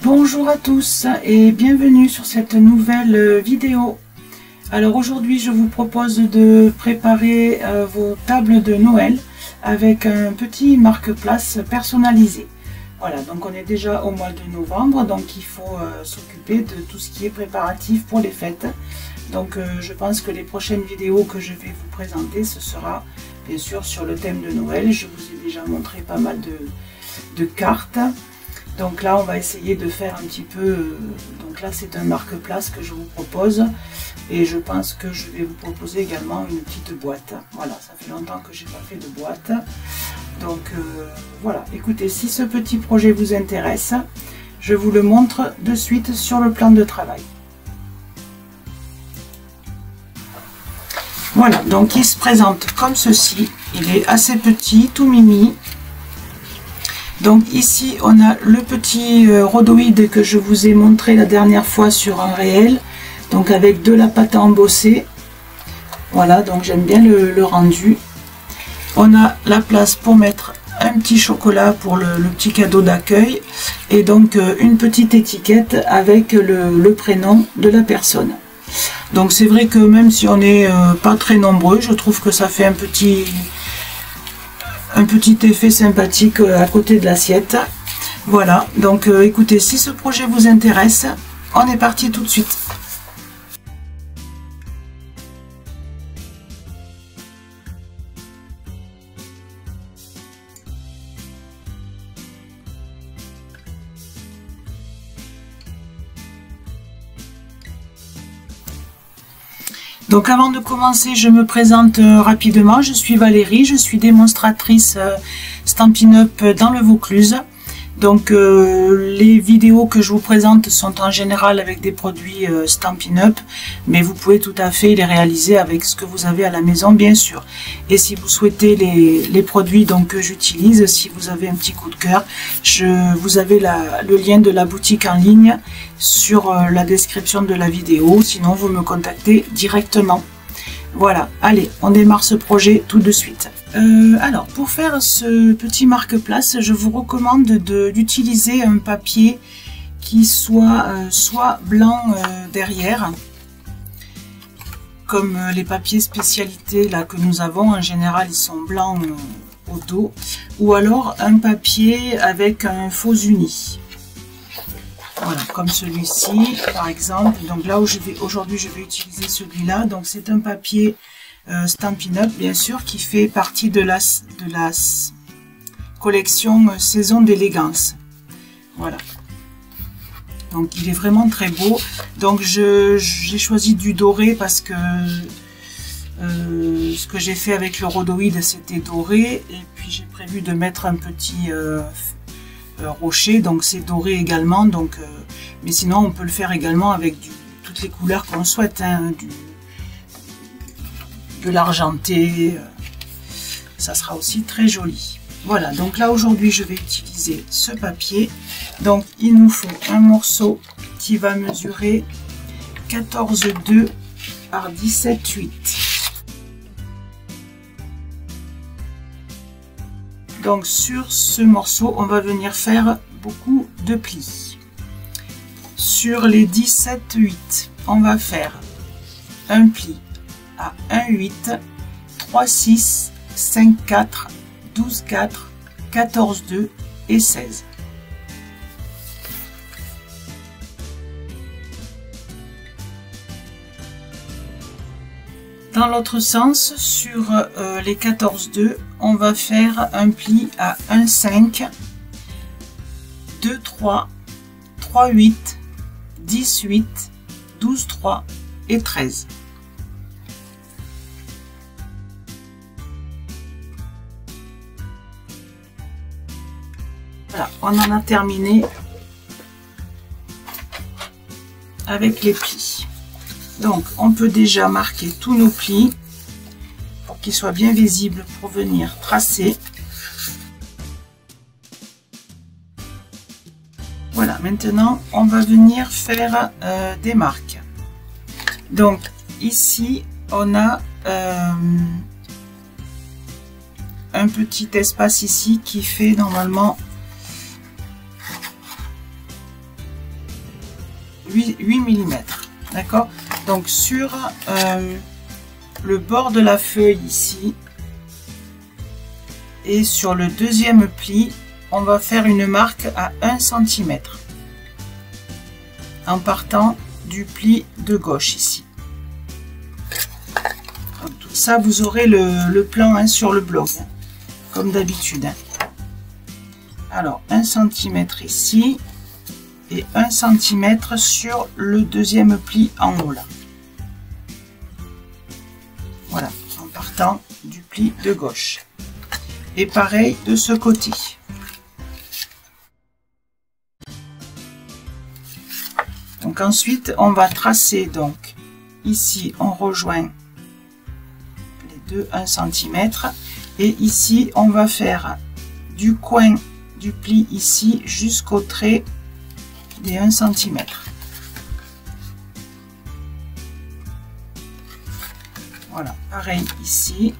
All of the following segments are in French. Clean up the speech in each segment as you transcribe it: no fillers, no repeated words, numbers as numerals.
Bonjour à tous et bienvenue sur cette nouvelle vidéo. Alors aujourd'hui je vous propose de préparer vos tables de Noël avec un petit marque-place personnalisé. Voilà, donc on est déjà au mois de novembre, donc il faut s'occuper de tout ce qui est préparatif pour les fêtes. Donc je pense que les prochaines vidéos que je vais vous présenter, ce sera bien sûr sur le thème de Noël. Je vous ai déjà montré pas mal de cartes. Donc là on va essayer de faire un petit peu, donc là c'est un marque-place que je vous propose et je pense que je vais vous proposer également une petite boîte. Voilà, ça fait longtemps que j'ai pas fait de boîte. Donc voilà, écoutez, si ce petit projet vous intéresse, je vous le montre de suite sur le plan de travail. Voilà, donc il se présente comme ceci, il est assez petit, tout mimi. Donc ici on a le petit rhodoïde que je vous ai montré la dernière fois sur un réel, donc avec de la pâte à embosser. Voilà, donc j'aime bien le rendu. On a la place pour mettre un petit chocolat pour le petit cadeau d'accueil et donc une petite étiquette avec le prénom de la personne. Donc c'est vrai que même si on n'est pas très nombreux, je trouve que ça fait un petit effet sympathique à côté de l'assiette. Voilà, donc écoutez, si ce projet vous intéresse, on est parti tout de suite. Donc avant de commencer, je me présente rapidement. Je suis Valérie, je suis démonstratrice Stampin' Up dans le Vaucluse. Donc les vidéos que je vous présente sont en général avec des produits Stampin' Up, mais vous pouvez tout à fait les réaliser avec ce que vous avez à la maison, bien sûr. Et si vous souhaitez les produits donc, que j'utilise, si vous avez un petit coup de cœur, vous avez le lien de la boutique en ligne sur la description de la vidéo, sinon vous me contactez directement. Voilà, allez, on démarre ce projet tout de suite. Alors, pour faire ce petit marque-place, je vous recommande d'utiliser un papier qui soit blanc derrière, comme les papiers spécialités là que nous avons. En général, ils sont blancs au dos, ou alors un papier avec un faux uni. Voilà, comme celui-ci, par exemple. Donc là, aujourd'hui, je vais utiliser celui-là. Donc, c'est un papier Stampin' Up, bien sûr, qui fait partie de la collection Saison d'élégance. Voilà. Donc, il est vraiment très beau. Donc, j'ai choisi du doré parce que ce que j'ai fait avec le rhodoïde, c'était doré. Et puis, j'ai prévu de mettre un petit rocher, donc c'est doré également. Donc, mais sinon, on peut le faire également avec toutes les couleurs qu'on souhaite, hein, de l'argenté, ça sera aussi très joli. Voilà, donc là aujourd'hui je vais utiliser ce papier. Donc il nous faut un morceau qui va mesurer 14,2 par 17,8. Donc sur ce morceau on va venir faire beaucoup de plis. Sur les 17,8 on va faire un pli à 1,8, 3,6, 5,4, 12,4, 14,2 et 16. Dans l'autre sens, sur les 14,2, on va faire un pli à 1,5, 2,3, 3,8, 18, 12,3 et 13. Voilà, on en a terminé avec les plis. Donc, on peut déjà marquer tous nos plis pour qu'ils soient bien visibles pour venir tracer. Voilà, maintenant, on va venir faire des marques. Donc, ici, on a un petit espace ici qui fait normalement 8 mm. D'accord? Donc sur le bord de la feuille ici et sur le deuxième pli, on va faire une marque à 1 cm en partant du pli de gauche ici. Tout ça, vous aurez le plan hein, sur le blog, hein, comme d'habitude. Hein. Alors 1 cm ici et 1 cm sur le deuxième pli en haut là. Voilà, en partant du pli de gauche. Et pareil de ce côté. Donc ensuite, on va tracer, donc ici on rejoint les deux 1 cm et ici on va faire du coin du pli ici jusqu'au trait des 1 cm. Voilà, pareil ici.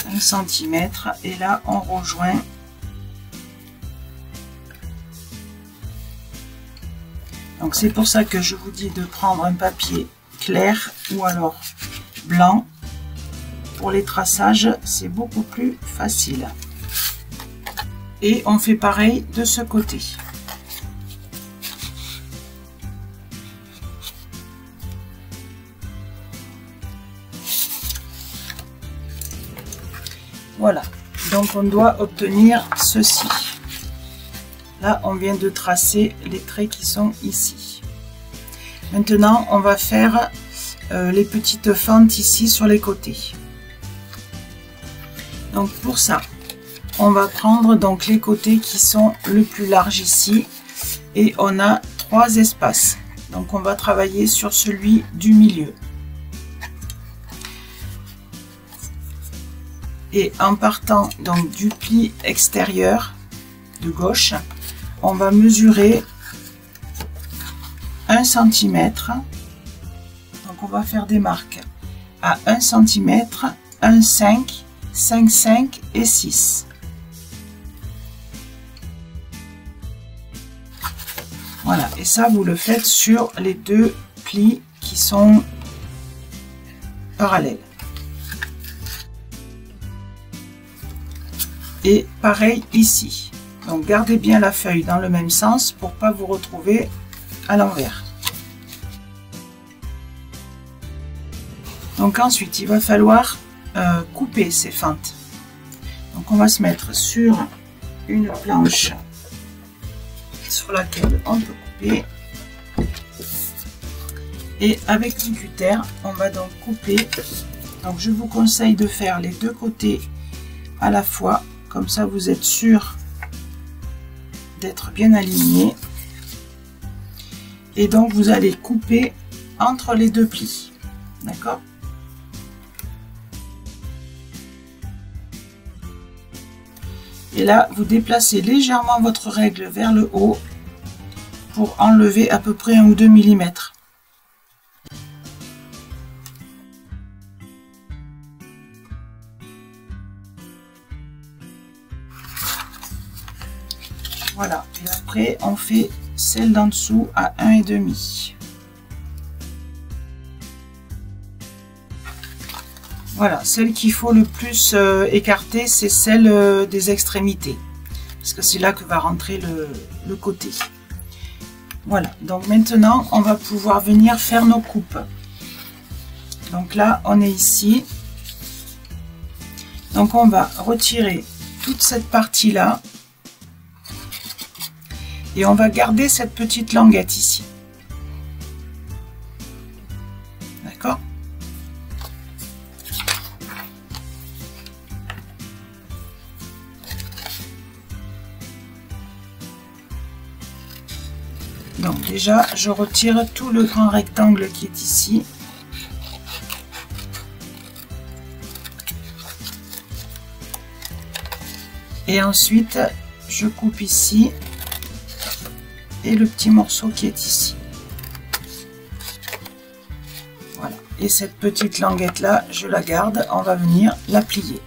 1 cm et là on rejoint donc c'est pour ça que je vous dis de prendre un papier clair ou alors blanc pour les traçages, c'est beaucoup plus facile. Et on fait pareil de ce côté. Voilà, donc on doit obtenir ceci. Là, on vient de tracer les traits qui sont ici. Maintenant, on va faire les petites fentes ici sur les côtés. Donc pour ça, on va prendre donc les côtés qui sont le plus large ici et on a 3 espaces. Donc on va travailler sur celui du milieu. Et en partant donc du pli extérieur de gauche, on va mesurer 1 cm. Donc on va faire des marques à 1 cm, 1,5, 5,5 et 6. Voilà, et ça vous le faites sur les deux plis qui sont parallèles. Et pareil ici. Donc gardez bien la feuille dans le même sens pour pas vous retrouver à l'envers. Donc ensuite il va falloir couper ces fentes. Donc on va se mettre sur une planche sur laquelle on peut couper. Et avec un cutter, on va donc couper. Donc je vous conseille de faire les deux côtés à la fois. Comme ça, vous êtes sûr d'être bien aligné. Et donc, vous allez couper entre les deux plis. D'accord? Et là, vous déplacez légèrement votre règle vers le haut pour enlever à peu près 1 ou 2 mm. Voilà, et après on fait celle d'en dessous à 1,5. Voilà, celle qu'il faut le plus écarter, c'est celle des extrémités. Parce que c'est là que va rentrer le côté. Voilà, donc maintenant on va pouvoir venir faire nos coupes. Donc là, on est ici. Donc on va retirer toute cette partie-là. Et on va garder cette petite languette ici. D'accord? Donc déjà, je retire tout le grand rectangle qui est ici. Et ensuite, je coupe ici. Et le petit morceau qui est ici. Voilà. Et cette petite languette là, je la garde. On va venir la plier.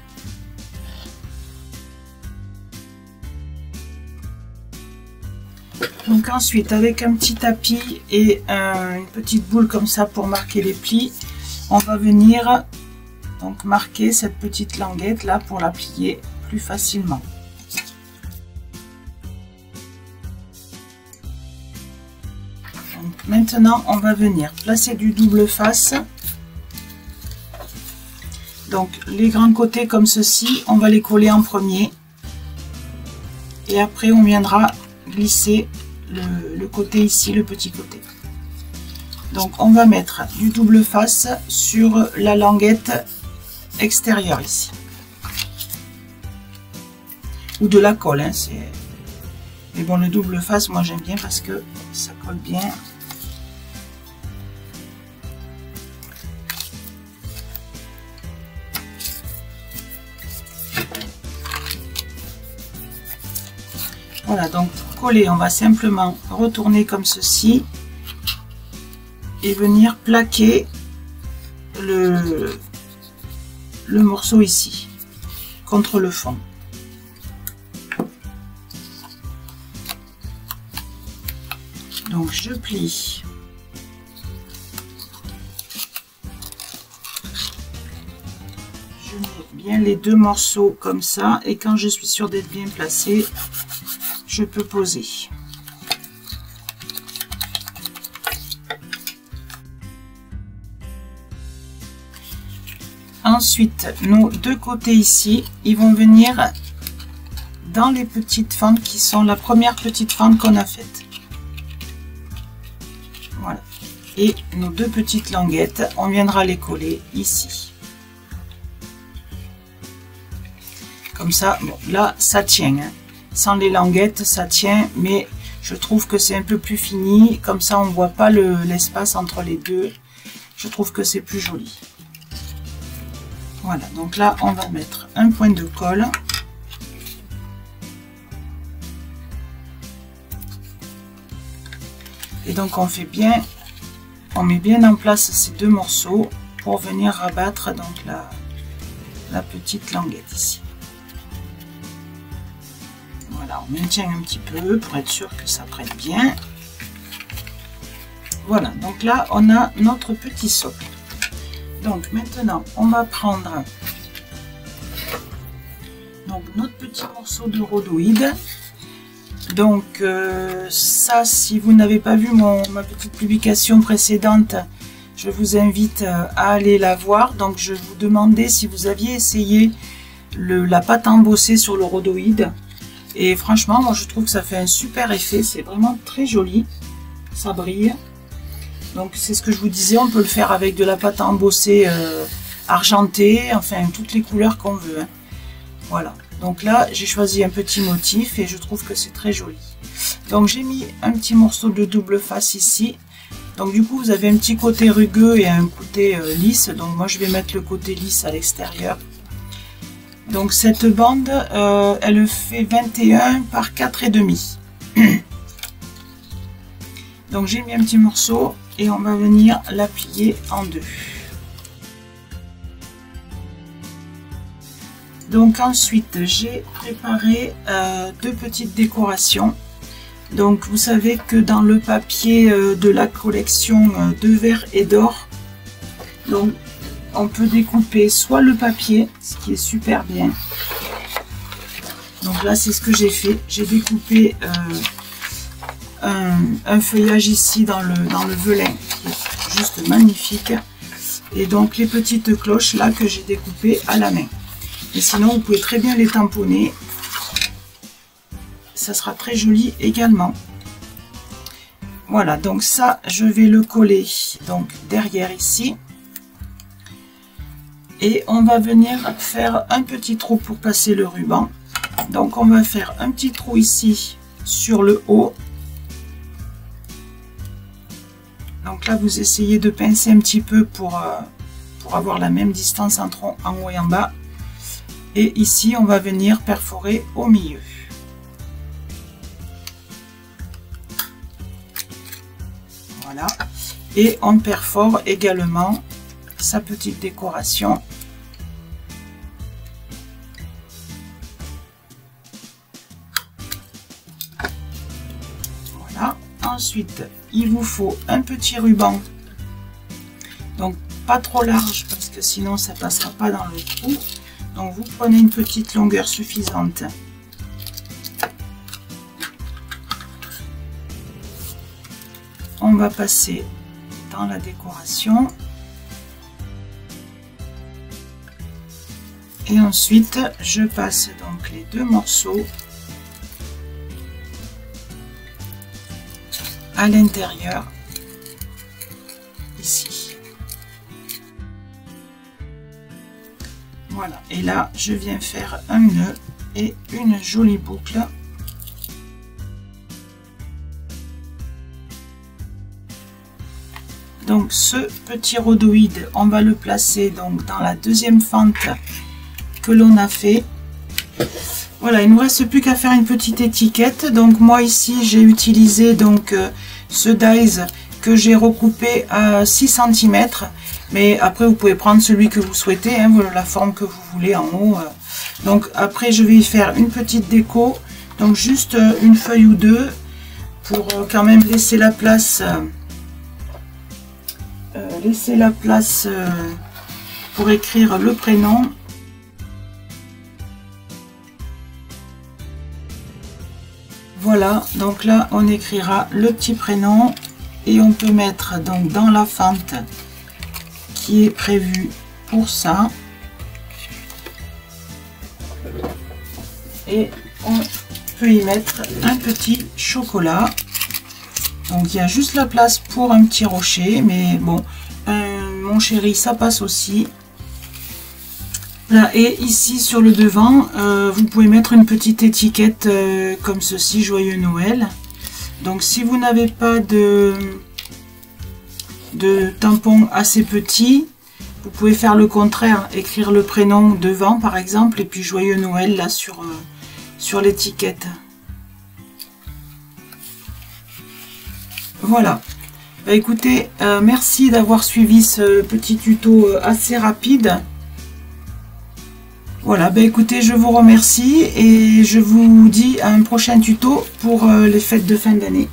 Donc ensuite, avec un petit tapis et une petite boule comme ça pour marquer les plis, on va venir donc marquer cette petite languette là pour la plier plus facilement. Donc maintenant, on va venir placer du double face. Donc les grands côtés comme ceci, on va les coller en premier. Et après, on viendra glisser le côté ici, le petit côté. Donc on va mettre du double face sur la languette extérieure ici. Ou de la colle, hein, mais bon, le double face, moi j'aime bien parce que ça colle bien. Voilà, donc pour coller, on va simplement retourner comme ceci et venir plaquer le morceau ici contre le fond. Donc je plie. Je mets bien les deux morceaux comme ça et quand je suis sûre d'être bien placée, je peux poser. Ensuite, nos deux côtés ici, ils vont venir dans les petites fentes qui sont la première petite fente qu'on a faite. Voilà. Et nos deux petites languettes, on viendra les coller ici. Comme ça, bon, là, ça tient. Hein. Sans les languettes, ça tient, mais je trouve que c'est un peu plus fini. Comme ça, on ne voit pas l'espace entre les deux. Je trouve que c'est plus joli. Voilà, donc là, on va mettre un point de colle. Et donc, on met bien en place ces deux morceaux pour venir rabattre donc la petite languette ici. Voilà, on maintient un petit peu pour être sûr que ça prenne bien. Voilà, donc là, on a notre petit socle. Donc maintenant, on va prendre donc notre petit morceau de rhodoïde. Donc ça, si vous n'avez pas vu ma petite publication précédente, je vous invite à aller la voir. Donc je vous demandais si vous aviez essayé la pâte embossée sur le rhodoïde. Et franchement, moi je trouve que ça fait un super effet. C'est vraiment très joli. Ça brille. Donc c'est ce que je vous disais, on peut le faire avec de la pâte embossée argentée, enfin toutes les couleurs qu'on veut. Hein. Voilà, donc là j'ai choisi un petit motif et je trouve que c'est très joli. Donc j'ai mis un petit morceau de double face ici. Donc du coup vous avez un petit côté rugueux et un côté lisse. Donc moi je vais mettre le côté lisse à l'extérieur. Donc cette bande, elle fait 21 par 4,5. Donc j'ai mis un petit morceau et on va venir la plier en deux. Donc ensuite j'ai préparé deux petites décorations. Donc vous savez que dans le papier de la collection de verre et d'or, donc on peut découper soit le papier, ce qui est super bien. Donc là c'est ce que j'ai fait, j'ai découpé un feuillage ici dans le velin qui est juste magnifique, et donc les petites cloches là que j'ai découpées à la main. Et sinon vous pouvez très bien les tamponner, ça sera très joli également. Voilà, donc ça je vais le coller donc derrière ici, et on va venir faire un petit trou pour passer le ruban. Donc on va faire un petit trou ici sur le haut. Donc là, vous essayez de pincer un petit peu pour avoir la même distance entre en haut et en bas. Et ici, on va venir perforer au milieu. Voilà. Et on perfore également sa petite décoration. Ensuite, il vous faut un petit ruban, donc pas trop large parce que sinon ça passera pas dans le trou. Donc vous prenez une petite longueur suffisante. On va passer dans la décoration. Et ensuite, je passe donc les deux morceaux à l'intérieur, ici. Voilà. Et là, je viens faire un nœud et une jolie boucle. Donc ce petit rhodoïde, on va le placer donc dans la deuxième fente que l'on a fait. Voilà, il ne nous reste plus qu'à faire une petite étiquette. Donc moi ici j'ai utilisé donc ce dies que j'ai recoupé à 6 cm, mais après vous pouvez prendre celui que vous souhaitez, hein, la forme que vous voulez en haut. Donc après je vais y faire une petite déco, donc juste une feuille ou deux pour quand même laisser la place. Pour écrire le prénom. Voilà, donc là on écrira le petit prénom et on peut mettre donc dans la fente qui est prévue pour ça, et on peut y mettre un petit chocolat. Donc il y a juste la place pour un petit rocher, mais bon, mon chéri, ça passe aussi. Là, et ici sur le devant, vous pouvez mettre une petite étiquette comme ceci, Joyeux Noël. Donc si vous n'avez pas de tampon assez petit, vous pouvez faire le contraire, écrire le prénom devant par exemple, et puis Joyeux Noël là sur l'étiquette. Voilà. Bah, écoutez, merci d'avoir suivi ce petit tuto assez rapide. Voilà, bah, écoutez, je vous remercie et je vous dis à un prochain tuto pour les fêtes de fin d'année.